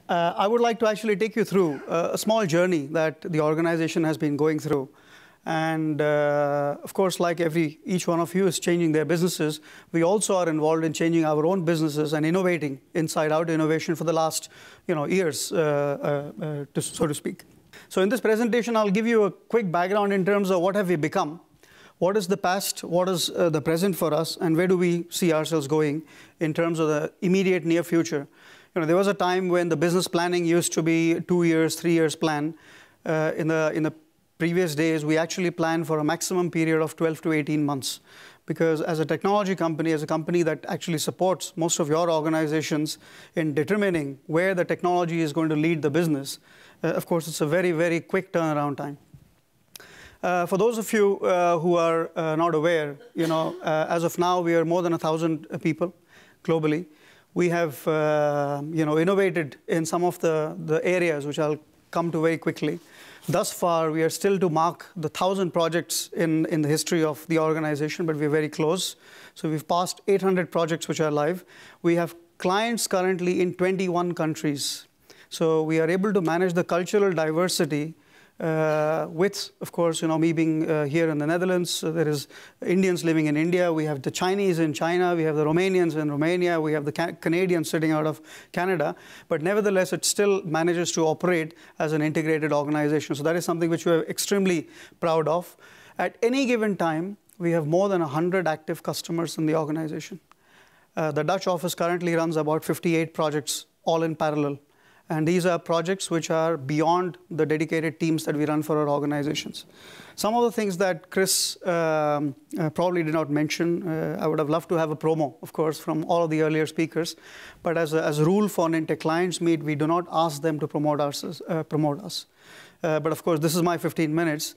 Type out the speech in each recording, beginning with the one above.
I would like to actually take you through a small journey that the organization has been going through. And of course, like each one of you is changing their businesses, we also are involved in changing our own businesses and innovating inside-out innovation for the last years, so to speak. So in this presentation, I'll give you a quick background in terms of what have we become, what is the past, what is the present for us, and where do we see ourselves going in terms of the immediate near future. There was a time when the business planning used to be 2 years, 3 years plan. In the previous days, we actually planned for a maximum period of 12 to 18 months. Because as a technology company, as a company that actually supports most of your organizations in determining where the technology is going to lead the business, of course, it's a very, very quick turnaround time. For those of you who are not aware, as of now, we are more than 1,000 people globally. We have innovated in some of the areas, which I'll come to very quickly. Thus far, we are still to mark the 1,000 projects in the history of the organization, but we're very close. So we've passed 800 projects which are live. We have clients currently in 21 countries. So we are able to manage the cultural diversity with, of course, me being here in the Netherlands. There is Indians living in India. We have the Chinese in China. We have the Romanians in Romania. We have the Canadians sitting out of Canada. But nevertheless, it still manages to operate as an integrated organization. So that is something which we are extremely proud of. At any given time, we have more than 100 active customers in the organization. The Dutch office currently runs about 58 projects, all in parallel. And these are projects which are beyond the dedicated teams that we run for our organizations. Some of the things that Chris probably did not mention, I would have loved to have a promo, of course, from all of the earlier speakers. But as a rule for NINtec clients meet, we do not ask them to promote us. But of course, this is my 15 minutes.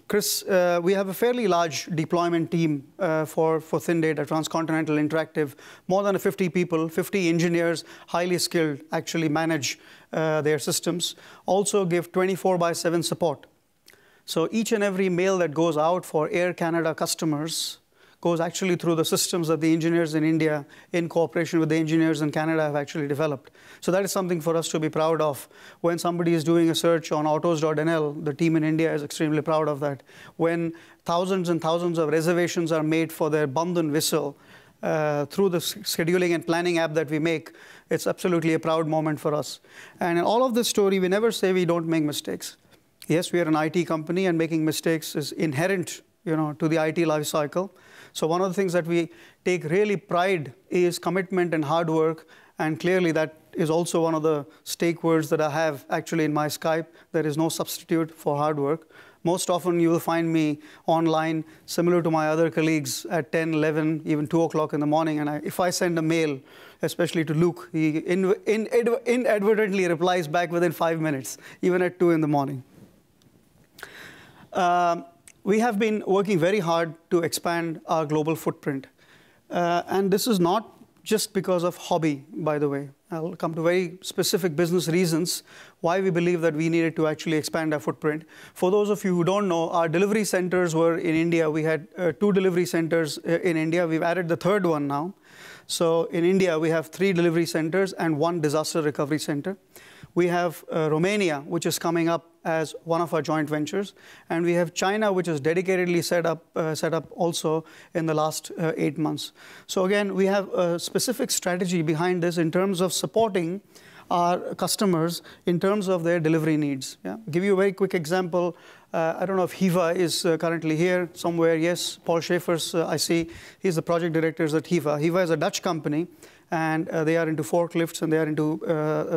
Chris, we have a fairly large deployment team for Thin Data, Transcontinental Interactive. More than 50 people, 50 engineers, highly skilled, actually manage their systems. Also give 24/7 support. So each and every mail that goes out for Air Canada customers goes actually through the systems that the engineers in India, in cooperation with the engineers in Canada, have actually developed. So that is something for us to be proud of. When somebody is doing a search on autos.nl, the team in India is extremely proud of that. When thousands and thousands of reservations are made for their Bandhan whistle through the scheduling and planning app that we make, it's absolutely a proud moment for us. And in all of this story, we never say we don't make mistakes. Yes, we are an IT company, and making mistakes is inherent to the IT life cycle. So one of the things that we take really pride is commitment and hard work. And clearly, that is also one of the stake words that I have actually in my Skype. There is no substitute for hard work. Most often, you will find me online, similar to my other colleagues, at 10, 11, even 2 o'clock in the morning. And if I send a mail, especially to Luke, he inadvertently replies back within 5 minutes, even at 2 in the morning. We have been working very hard to expand our global footprint. And this is not just because of hobby, by the way. I'll come to very specific business reasons why we believe that we needed to actually expand our footprint. For those of you who don't know, our delivery centers were in India. We had 2 delivery centers in India. We've added the 3rd one now. So in India, we have 3 delivery centers and 1 disaster recovery center. We have Romania, which is coming up as one of our joint ventures. And we have China, which is dedicatedly set up also in the last 8 months. So again, we have a specific strategy behind this in terms of supporting our customers in terms of their delivery needs. Yeah? Give you a very quick example. I don't know if Hiva is currently here somewhere. Yes, Paul Schaefer's, I see. He's the project director at Hiva. Hiva is a Dutch company. And they are into forklifts, and they are into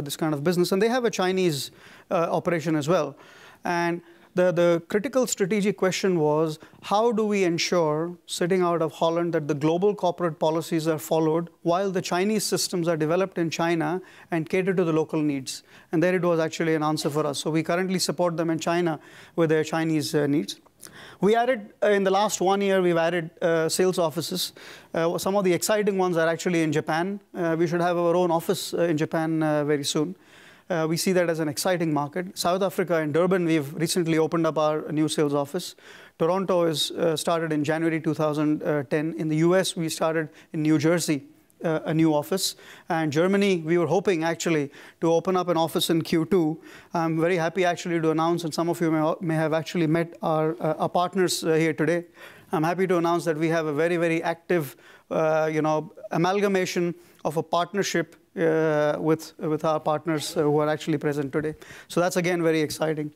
this kind of business. And they have a Chinese operation as well. And the critical strategic question was, how do we ensure, sitting out of Holland, that the global corporate policies are followed while the Chinese systems are developed in China and cater to the local needs? And there it was actually an answer for us. So we currently support them in China with their Chinese needs. We added, in the last 1 year, we've added sales offices. Some of the exciting ones are actually in Japan. We should have our own office in Japan very soon. We see that as an exciting market. South Africa and Durban, we've recently opened up our new sales office. Toronto is started in January 2010. In the US, we started in New Jersey a new office. And Germany, we were hoping actually to open up an office in Q2. I'm very happy actually to announce, and some of you may have actually met our partners here today. I'm happy to announce that we have a very, very active amalgamation of a partnership with our partners who are actually present today. So that's again very exciting.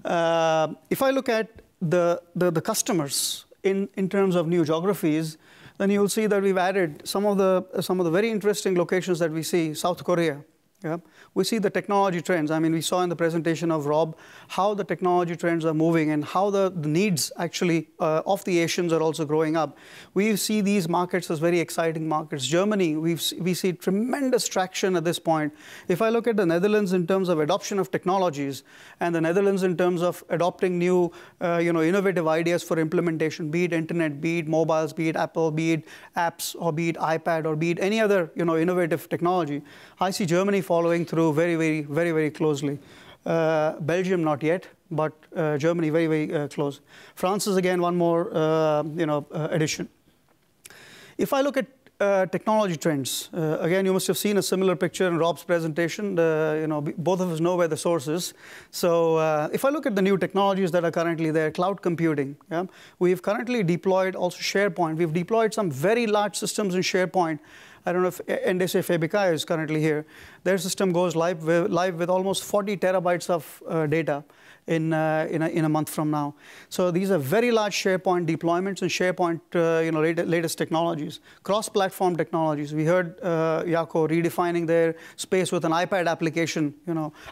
If I look at the customers in terms of new geographies, then you'll see that we've added some of the very interesting locations that we see. South Korea. Yeah. We see the technology trends. I mean, we saw in the presentation of Rob how the technology trends are moving and how the needs actually of the Asians are also growing up. We see these markets as very exciting markets. Germany, we see tremendous traction at this point. If I look at the Netherlands in terms of adoption of technologies and the Netherlands in terms of adopting new innovative ideas for implementation, be it internet, be it mobiles, be it Apple, be it apps, or be it iPad, or be it any other innovative technology, I see Germany following through very, very, very, very closely. Belgium not yet, but Germany very, very close. France is again one more addition. If I look at technology trends, again you must have seen a similar picture in Rob's presentation. Both of us know where the source is. So if I look at the new technologies that are currently there, cloud computing, yeah, we've currently deployed also SharePoint. We've deployed some very large systems in SharePoint. I don't know if NDC Fabrica is currently here. Their system goes live with almost 40 terabytes of data in a month from now. So these are very large SharePoint deployments and SharePoint latest technologies, cross-platform technologies. We heard Yako redefining their space with an iPad application.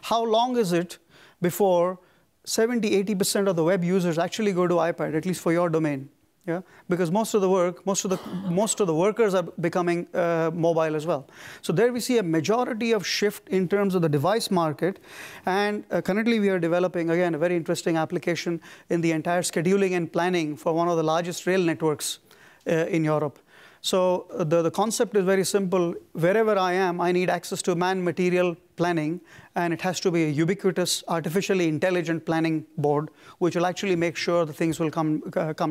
How long is it before 70–80% of the web users actually go to iPad, at least for your domain? Yeah, because most of the workers are becoming mobile as well. So there we see a majority of shift in terms of the device market, and currently we are developing again a very interesting application in the entire scheduling and planning for one of the largest rail networks in Europe. So the concept is very simple. Wherever I am, I need access to man-material planning, and it has to be a ubiquitous, artificially intelligent planning board, which will actually make sure the things will come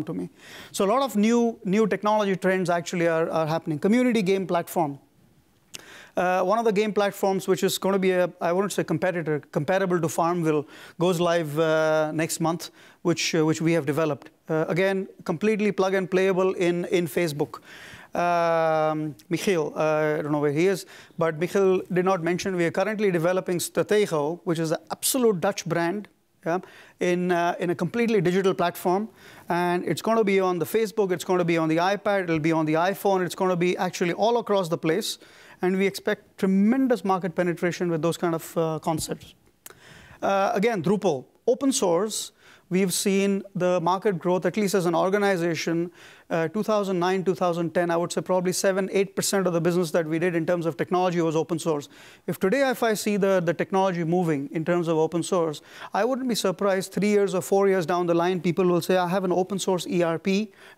to me. So a lot of new technology trends actually are happening. Community game platform. One of the game platforms, which is going to be I wouldn't say competitor, comparable to Farmville, goes live next month, which we have developed. Again, completely plug and playable in Facebook. Michiel, I don't know where he is, but Michiel did not mention we are currently developing Stratego, which is an absolute Dutch brand, yeah, in a completely digital platform. And it's going to be on the Facebook, it's going to be on the iPad, it'll be on the iPhone, it's going to be actually all across the place. And we expect tremendous market penetration with those kind of concepts. Again, Drupal, open source. We've seen the market growth, at least as an organization, 2009, 2010, I would say probably 7–8% of the business that we did in terms of technology was open source. If today, if I see the technology moving in terms of open source, I wouldn't be surprised 3 years or 4 years down the line, people will say, I have an open source ERP,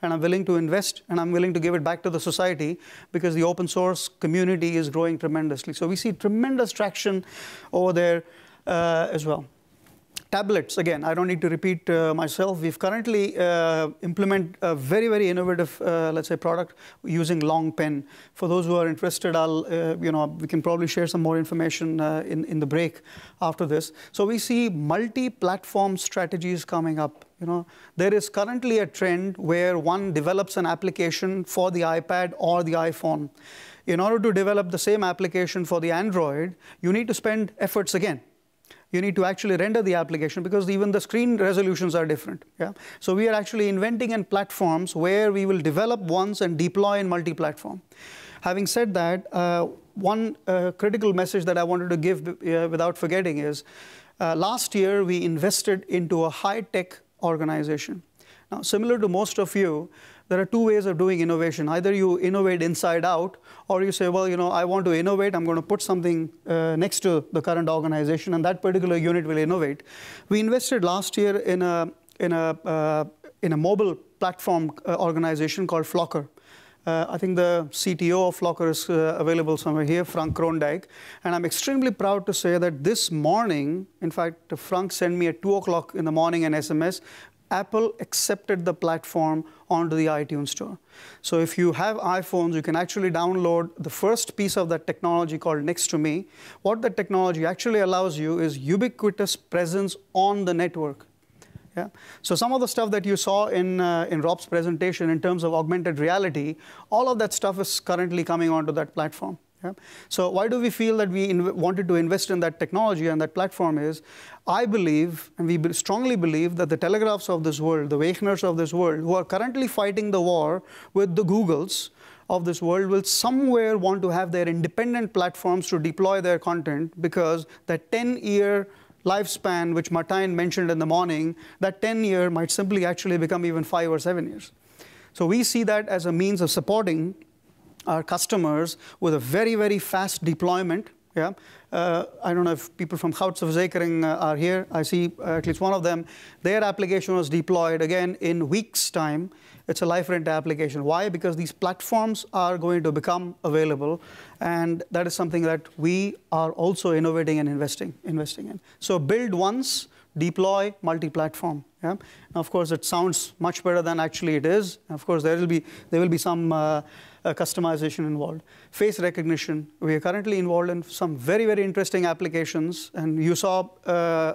and I'm willing to invest, and I'm willing to give it back to the society, because the open source community is growing tremendously. So we see tremendous traction over there as well. Tablets, again, I don't need to repeat myself. We've currently implemented a very, very innovative, let's say, product using Long Pen. For those who are interested, we can probably share some more information in the break after this. So we see multi-platform strategies coming up. There is currently a trend where one develops an application for the iPad or the iPhone. In order to develop the same application for the Android, you need to spend efforts again. You need to actually render the application, because even the screen resolutions are different. Yeah? So we are actually inventing in platforms where we will develop once and deploy in multi-platform. Having said that, one critical message that I wanted to give without forgetting is, last year we invested into a high-tech organization. Now, similar to most of you, there are two ways of doing innovation. Either you innovate inside out, or you say, well, I want to innovate. I'm going to put something next to the current organization, and that particular unit will innovate. We invested last year in a mobile platform organization called Flocker. I think the CTO of Flocker is available somewhere here, Frank Kroondijk. And I'm extremely proud to say that this morning, in fact, Frank sent me at 2 o'clock in the morning an SMS. Apple accepted the platform onto the iTunes Store. So if you have iPhones, you can actually download the first piece of that technology called Next to Me. What the technology actually allows you is ubiquitous presence on the network. Yeah. So some of the stuff that you saw in Rob's presentation in terms of augmented reality, all of that stuff is currently coming onto that platform. Yeah. So why do we feel that we wanted to invest in that technology and that platform is, I believe, and we strongly believe, that the Telegraphs of this world, the Wagner's of this world, who are currently fighting the war with the Googles of this world, will somewhere want to have their independent platforms to deploy their content, because that 10-year lifespan, which Martijn mentioned in the morning, that 10-year might simply actually become even 5 or 7 years. So we see that as a means of supporting our customers with a very, very fast deployment. Yeah. I don't know if people from Goudse are here. I see at least one of them. Their application was deployed, again, in weeks' time. It's a life rent application. Why? Because these platforms are going to become available. And that is something that we are also innovating and investing in. So build once, deploy multi-platform. Yeah? Now, of course, it sounds much better than actually it is. Of course, there will be some customization involved. Face recognition. We are currently involved in some very, very interesting applications. And you saw,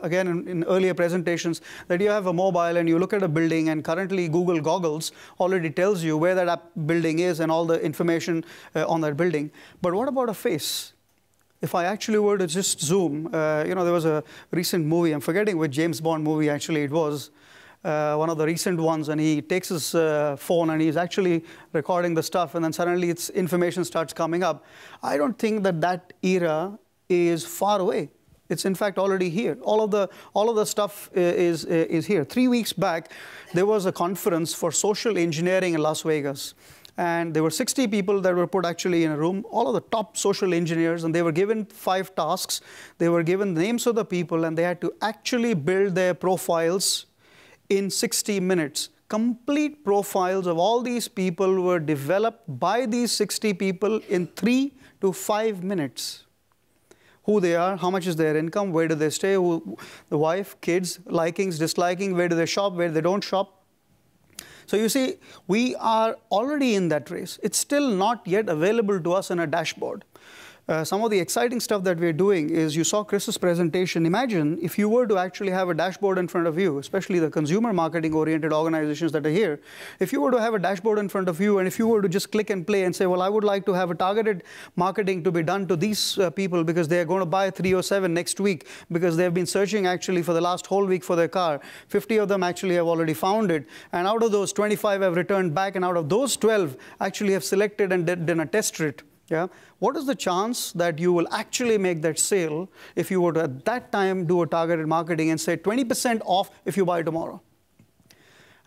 again, in earlier presentations, that you have a mobile and you look at a building, and currently Google Goggles already tells you where that building is and all the information on that building. But what about a face? If I actually were to just zoom, there was a recent movie, I'm forgetting which James Bond movie actually it was, one of the recent ones, and he takes his phone and he's actually recording the stuff, and then suddenly its information starts coming up. I don't think that era is far away. It's in fact already here. All of the stuff is here. 3 weeks back, there was a conference for social engineering in Las Vegas. And there were 60 people that were put actually in a room, all of the top social engineers, and they were given 5 tasks. They were given the names of the people, and they had to actually build their profiles in 60 minutes. Complete profiles of all these people were developed by these 60 people in 3 to 5 minutes. Who they are, how much is their income, where do they stay, the wife, kids, likings, disliking, where do they shop, where they don't shop. So you see, we are already in that race. It's still not yet available to us in a dashboard. Some of the exciting stuff that we're doing is, you saw Chris's presentation. Imagine if you were to actually have a dashboard in front of you, especially the consumer marketing oriented organizations that are here. If you were to have a dashboard in front of you, and if you were to just click and play and say, well, I would like to have a targeted marketing to be done to these people because they're going to buy 307 next week because they've been searching actually for the last whole week for their car. 50 of them actually have already found it. And out of those, 25 have returned back. And out of those, 12 actually have selected and done a test rit. Yeah? What is the chance that you will actually make that sale if you were to at that time do a targeted marketing and say 20% off if you buy tomorrow?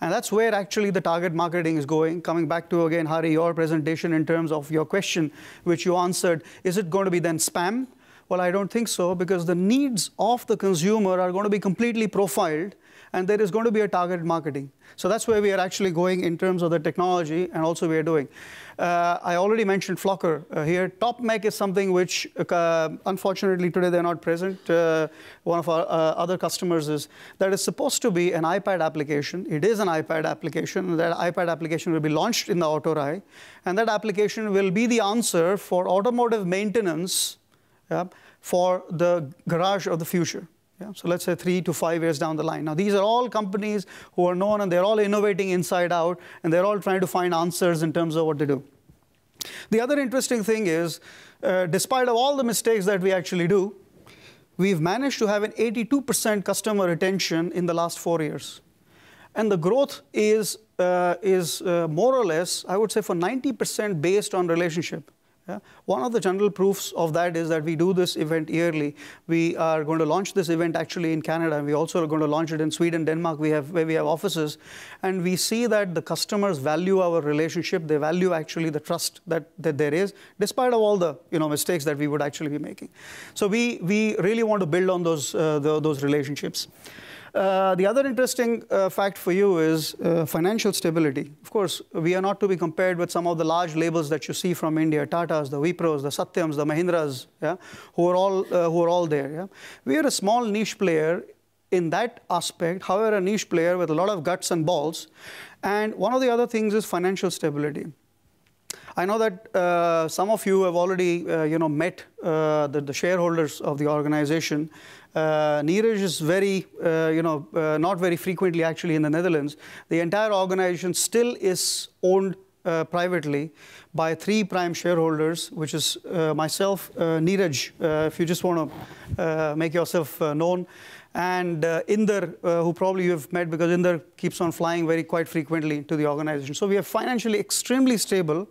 And that's where actually the target marketing is going. Coming back to, again, Hari, your presentation in terms of your question, which you answered, is it going to be then spam? Well, I don't think so, because the needs of the consumer are going to be completely profiled, and there is going to be a targeted marketing. So that's where we are actually going in terms of the technology, and also we are doing. I already mentioned Flocker here. TopMech is something which, unfortunately, today they're not present. One of our other customers is, that is supposed to be an iPad application. It is an iPad application. That iPad application will be launched in the Autorai, and that application will be the answer for automotive maintenance for the garage of the future. Yeah, so let's say 3 to 5 years down the line. Now, these are all companies who are known, and they're all innovating inside out, and they're all trying to find answers in terms of what they do. The other interesting thing is, despite of all the mistakes that we actually do, we've managed to have an 82% customer retention in the last 4 years. And the growth is more or less, I would say, for 90% based on relationship. Yeah. One of the general proofs of that is that we do this event yearly. We are going to launch this event actually in Canada, and we also are going to launch it in Sweden, Denmark, where we have offices. And we see that the customers value our relationship. They value actually the trust that there is, despite of all the mistakes that we would actually be making. So we really want to build on those relationships. The other interesting fact for you is financial stability. Of course, we are not to be compared with some of the large labels that you see from India, Tatas, the Wipros, the Satyams, the Mahindras, yeah, who are all there. Yeah? We are a small niche player in that aspect, however, a niche player with a lot of guts and balls. And one of the other things is financial stability. I know that some of you have already met the shareholders of the organization. Neeraj is very, not very frequently actually in the Netherlands. The entire organization still is owned privately by 3 prime shareholders, which is myself, Neeraj, if you just want to make yourself known, and Inder, who probably you have met because Inder keeps on flying quite frequently to the organization. So we are financially extremely stable.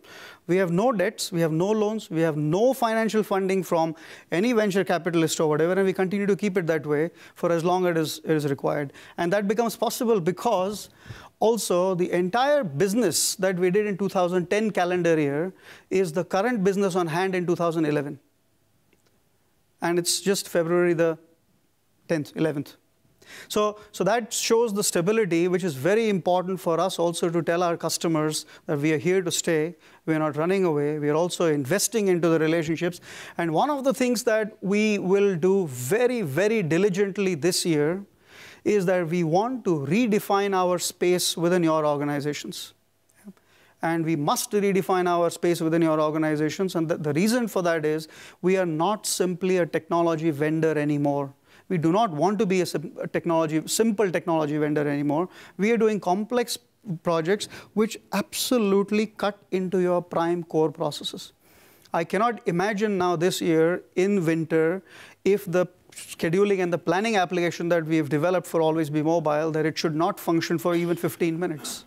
We have no debts, we have no loans, we have no financial funding from any venture capitalist or whatever, and we continue to keep it that way for as long as it is required. And that becomes possible because also the entire business that we did in 2010 calendar year is the current business on hand in 2011. And it's just February the 10th, 11th. So that shows the stability, which is very important for us also to tell our customers that we are here to stay. We are not running away. We are also investing into the relationships. And one of the things that we will do very, very diligently this year is that we want to redefine our space within your organizations. And we must redefine our space within your organizations. And the reason for that is we are not simply a technology vendor anymore. We do not want to be a simple technology vendor anymore. We are doing complex projects which absolutely cut into your prime core processes. I cannot imagine now this year in winter if the scheduling and the planning application that we have developed for Always Be Mobile, that it should not function for even 15 minutes.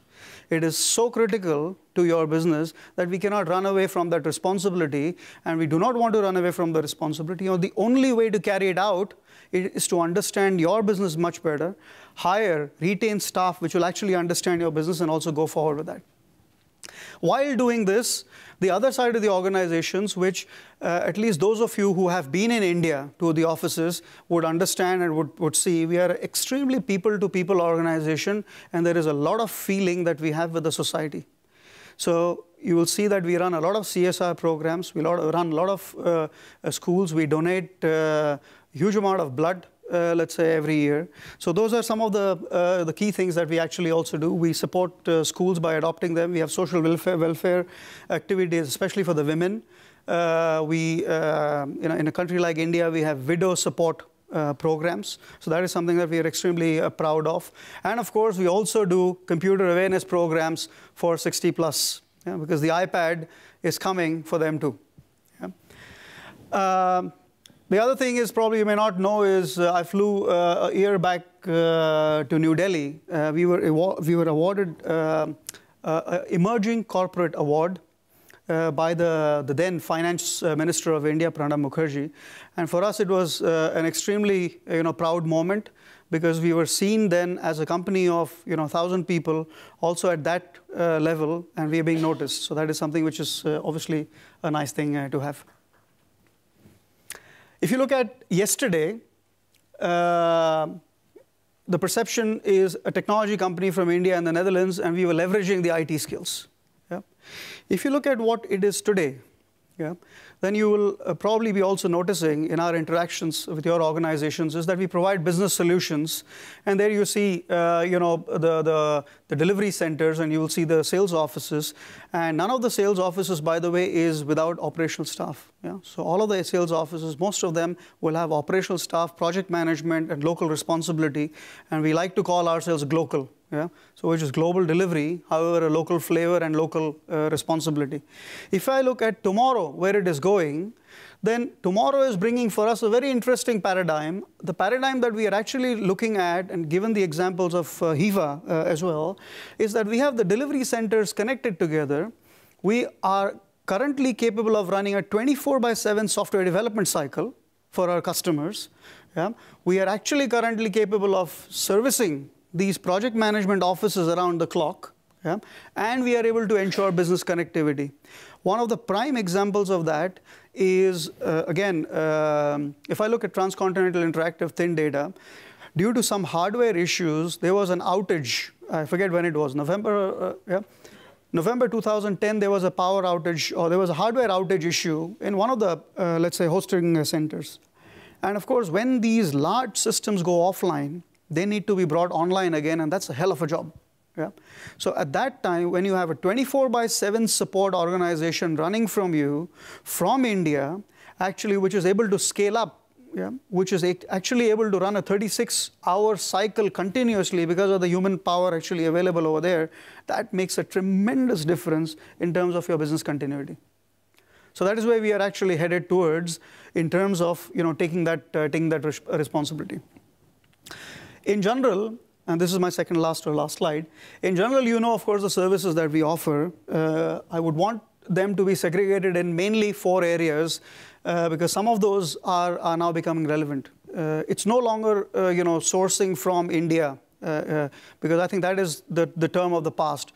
It is so critical to your business that we cannot run away from that responsibility, and we do not want to run away from the responsibility. The only way to carry it out is to understand your business much better, hire, retain staff which will actually understand your business and also go forward with that. While doing this, the other side of the organizations, which at least those of you who have been in India to the offices would understand and would see, we are an extremely people-to-people organization, and there is a lot of feeling that we have with the society. So you will see that we run a lot of CSR programs, we run a lot of schools, we donate a huge amount of blood, let's say, every year. So those are some of the key things that we actually also do. We support schools by adopting them. We have social welfare activities, especially for the women. In a country like India, we have widow support programs. So that is something that we are extremely proud of. And of course, we also do computer awareness programs for 60 plus, because the iPad is coming for them too. The other thing is, probably you may not know, is I flew a year back to New Delhi. We were awarded Emerging Corporate Award by the then Finance Minister of India, Pranab Mukherjee. And for us, it was an extremely proud moment, because we were seen then as a company of 1,000 people, also at that level, and we are being noticed. So that is something which is obviously a nice thing to have. If you look at yesterday, the perception is a technology company from India and the Netherlands, and we were leveraging the IT skills. If you look at what it is today, then you will probably be also noticing in our interactions with your organizations is that we provide business solutions. And there you see the delivery centers, and you will see the sales offices. And none of the sales offices, by the way, is without operational staff. So all of the sales offices, most of them will have operational staff, project management, and local responsibility. And we like to call ourselves Glocal. So which is global delivery, however, a local flavor and local responsibility. If I look at tomorrow, where it is going, then tomorrow is bringing for us a very interesting paradigm. The paradigm that we are actually looking at, and given the examples of Hiva as well, is that we have the delivery centers connected together. We are currently capable of running a 24/7 software development cycle for our customers. We are actually currently capable of servicing these project management offices around the clock, and we are able to ensure business connectivity. One of the prime examples of that is, again, if I look at Transcontinental Interactive Thin Data, due to some hardware issues, there was an outage. I forget when it was, November 2010, there was a power outage, or there was a hardware outage issue in one of the, let's say, hosting centers. And of course, when these large systems go offline, They need to be brought online again, and that's a hell of a job. Yeah. So at that time, when you have a 24/7 support organization running from you, from India, actually, which is able to scale up, yeah, which is actually able to run a 36-hour cycle continuously because of the human power actually available over there, that makes a tremendous difference in terms of your business continuity. So that is where we are actually headed towards in terms of taking that responsibility. In general, and this is my second last slide. In general, of course, the services that we offer, I would want them to be segregated in mainly 4 areas because some of those are now becoming relevant. It's no longer, sourcing from India because I think that is the term of the past.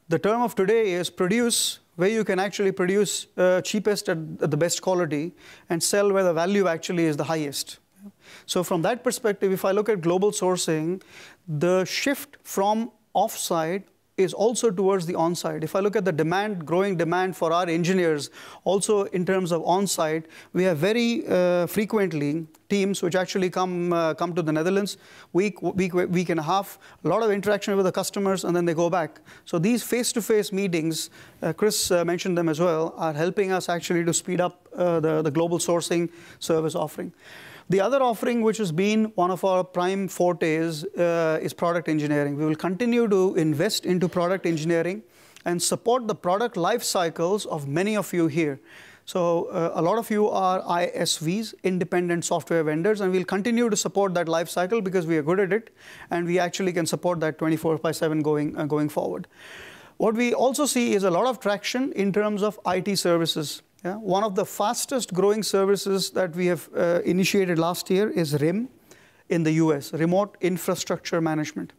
The term of today is produce where you can actually produce cheapest at the best quality and sell where the value actually is the highest. So from that perspective, if I look at global sourcing, the shift from off-site is also towards the on-site. If I look at the growing demand for our engineers, also in terms of on-site, we have very frequently teams which actually come to the Netherlands, week and a half, a lot of interaction with the customers, and then they go back. So these face-to-face meetings, Chris mentioned them as well, are helping us actually to speed up the global sourcing service offering. The other offering, which has been one of our prime fortes, is product engineering. We will continue to invest into product engineering and support the product life cycles of many of you here. So a lot of you are ISVs, independent software vendors, and we'll continue to support that life cycle because we are good at it, and we actually can support that 24/7 going forward. What we also see is a lot of traction in terms of IT services. Yeah, one of the fastest growing services that we have initiated last year is RIM in the US, Remote Infrastructure Management.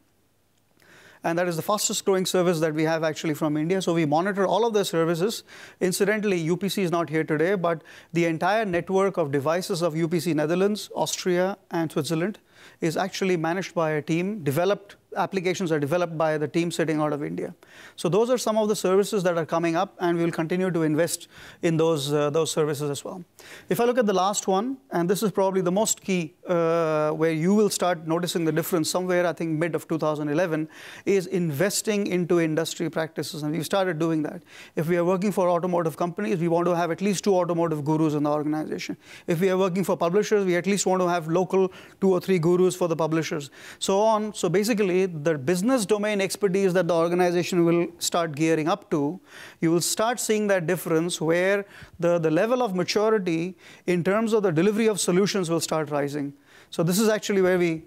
And that is the fastest growing service that we have actually from India. So we monitor all of the services. Incidentally, UPC is not here today, but the entire network of devices of UPC Netherlands, Austria, and Switzerland is actually managed by a team, applications are developed by the team sitting out of India. So those are some of the services that are coming up, and we'll continue to invest in those services as well. If I look at the last one, and this is probably the most key, where you will start noticing the difference somewhere, I think mid of 2011, is investing into industry practices, and we've started doing that. If we are working for automotive companies, we want to have at least 2 automotive gurus in the organization. If we are working for publishers, we at least want to have local 2 or 3 gurus for the publishers, so on. So basically, the business domain expertise that the organization will start gearing up to, you will start seeing that difference where the level of maturity in terms of the delivery of solutions will start rising. So this is actually where we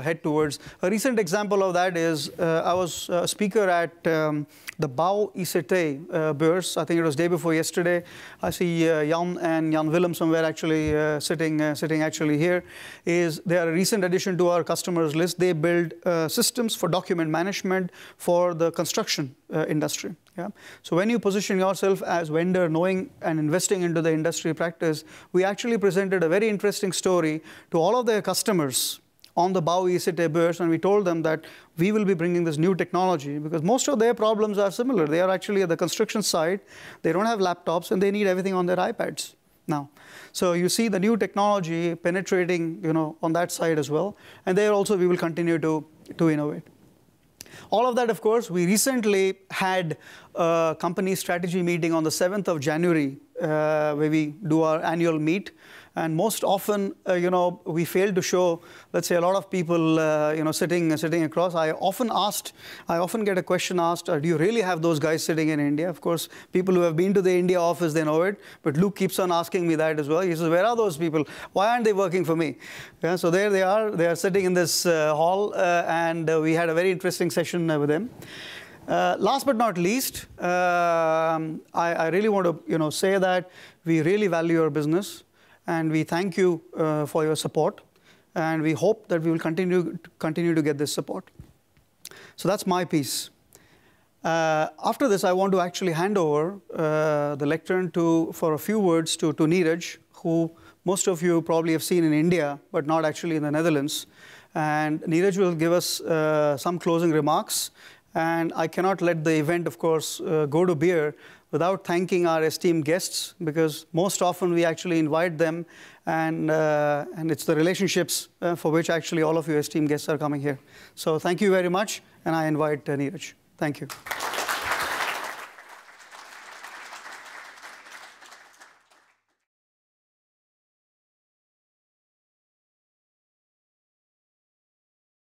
head towards. A recent example of that is I was a speaker at the Bouw ICT Beurs. I think it was day before yesterday. I see Jan and Jan Willem somewhere actually sitting actually here. They are a recent addition to our customers list. They build systems for document management for the construction industry. Yeah. So when you position yourself as vendor, knowing and investing into the industry practice, we actually presented a very interesting story to all of their customers on the Bouw ICT Beurs, and we told them that we will be bringing this new technology because most of their problems are similar. They are actually at the construction side. They don't have laptops, and they need everything on their iPads now. So you see the new technology penetrating, on that side as well, and there also we will continue to innovate. All of that, of course, we recently had a company strategy meeting on the 7th of January where we do our annual meet. And most often, we fail to show, let's say, a lot of people, sitting across. I often get a question asked, do you really have those guys sitting in India? Of course, people who have been to the India office, they know it. But Luke keeps on asking me that as well. He says, where are those people? Why aren't they working for me? Yeah, so there they are. They are sitting in this hall, and we had a very interesting session with them. Last but not least, I really want to say that we really value your business. And we thank you for your support, and we hope that we will continue to get this support. So that's my piece. After this, I want to actually hand over the lectern for a few words to Neeraj, who most of you probably have seen in India, but not actually in the Netherlands. And Neeraj will give us some closing remarks. And I cannot let the event, of course, go to beer without thanking our esteemed guests, because most often we actually invite them, and it's the relationships for which actually all of you esteemed guests are coming here. So thank you very much, and I invite Neeraj. Thank you.